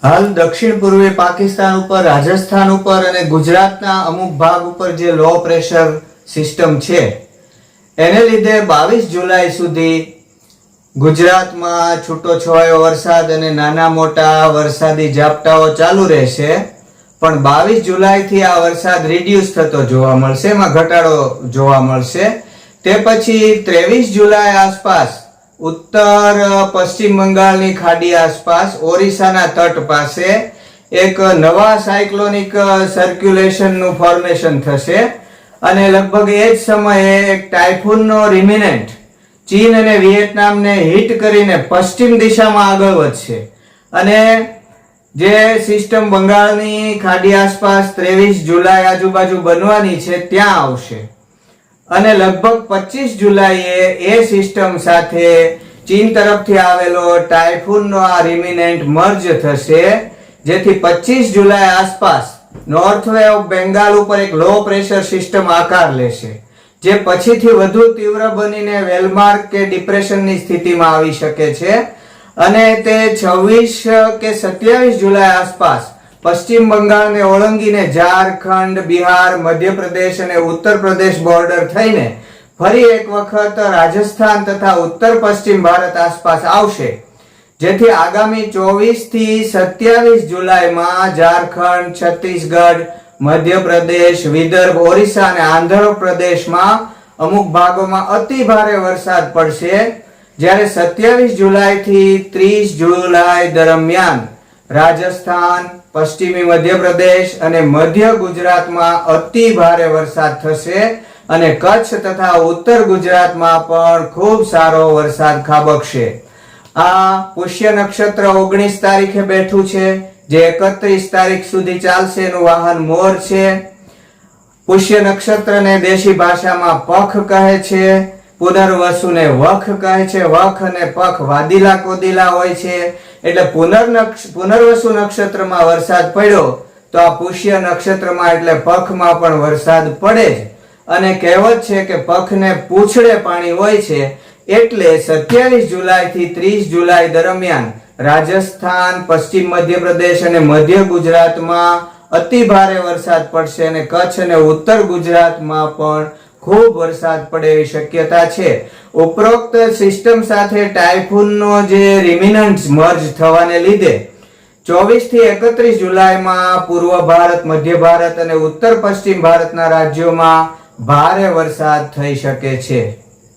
હાલ દક્ષિણ પૂર્વી પાકિસ્તાન ઉપર, રાજસ્થાન ઉપર અને ગુજરાતના અમુક ભાગ ઉપર જે લો પ્રેશર સિસ્ટમ છે એને લીધે 22 જુલાઈ સુધી ગુજરાતમાં છૂટોછવાયો વરસાદ અને નાના મોટા વરસાદી ઝાપટાઓ ચાલુ રહેશે, પણ 22 જુલાઈથી આ વરસાદ રિડ્યુસ થતો જોવા મળશે, એમાં ઘટાડો જોવા મળશે. તે પછી 23 જુલાઈ આસપાસ ઉત્તર પશ્ચિમ બંગાળની ખાડી આસપાસ ઓરિસ્સાના તટ પાસે એક નવા સાયક્લોનિક સર્ક્યુલેશનનું ફોર્મેશન થશે અને લગભગ એ જ સમયે એક ટાઇફૂનનો રિમિનન્ટ ચીન અને વિયેટનામને હિટ કરીને પશ્ચિમ દિશામાં આગળ વધશે અને જે સિસ્ટમ બંગાળની ખાડી આસપાસ 23 જુલાઈ આજુબાજુ બનવાની છે ત્યાં આવશે અને લગભગ 25 જુલાઈએ એ સિસ્ટમ સાથે ચીન તરફથી આવેલો ટાઇફૂનનો આ રિમિનન્ટ મર્જ થશે, જેથી 25 જુલાઈ આસપાસ નોર્થ વે ઓફ બેંગાલ ઉપર એક લો પ્રેશર સિસ્ટમ આકાર લેશે, જે પછીથી વધુ તીવ્ર બનીને વેલમાર્ક કે ડિપ્રેશનની સ્થિતિમાં આવી શકે છે અને તે 26 કે 27 જુલાઈ આસપાસ પશ્ચિમ બંગાળને ઓળંગીને ઝારખંડ, બિહાર, મધ્યપ્રદેશ અને ઉત્તર પ્રદેશ બોર્ડર થઈને ફરી એક વખત રાજસ્થાન તથા ઉત્તર પશ્ચિમ ભારત આસપાસ આવશે, જેથી આગામી 24 થી 27 જુલાઈમાં ઝારખંડ, છત્તીસગઢ, મધ્યપ્રદેશ, વિદર્ભ, ઓરિસ્સા અને આંધ્રપ્રદેશમાં અમુક ભાગોમાં અતિ ભારે વરસાદ પડશે, જ્યારે 27 જુલાઈ થી 30 જુલાઈ દરમિયાન રાજસ્થાન, પશ્ચિમી મધ્યપ્રદેશ અને મધ્ય ગુજરાતમાં અતિ ભારે વરસાદ થશે અને કચ્છ તથા ઉત્તર ગુજરાતમાં પણ ખૂબ સારો વરસાદ ખાબકશે. આ પુષ્ય નક્ષત્ર 19 તારીખે બેઠું છે, જે 31 તારીખ સુધી ચાલશે. એનું વાહન મોર છે. પુષ્ય નક્ષત્રને દેશી ભાષામાં પખ કહે છે, પુનર્વસુને વખ કહે છે. વખ અને પખ વાદીલા કોદીલા હોય છે, એટલે પુનર્વસુ નક્ષત્રમાં વરસાદ પડ્યો તો આ પુષ્ય નક્ષત્રમાં એટલે પખમાં પણ વરસાદ પડે જ. અને કહેવત છે કે પખને પૂંછડે પાણી હોય છે, એટલે 27 જુલાઈ થી 30 જુલાઈ દરમિયાન રાજસ્થાન, પશ્ચિમ મધ્યપ્રદેશ અને મધ્ય ગુજરાતમાં અતિ ભારે વરસાદ પડશે અને કચ્છ અને ઉત્તર ગુજરાતમાં પણ ખૂબ વરસાદ પડે એવી શક્યતા છે. ઉપરોક્ત સિસ્ટમ સાથે ટાઇફૂનનો જે રિમિનન્ટ્સ મર્જ થવાને લીધે 24 થી 31 જુલાઈમાં પૂર્વ ભારત, મધ્ય ભારત અને ઉત્તર પશ્ચિમ ભારતના રાજ્યોમાં ભારે વરસાદ થઈ શકે છે.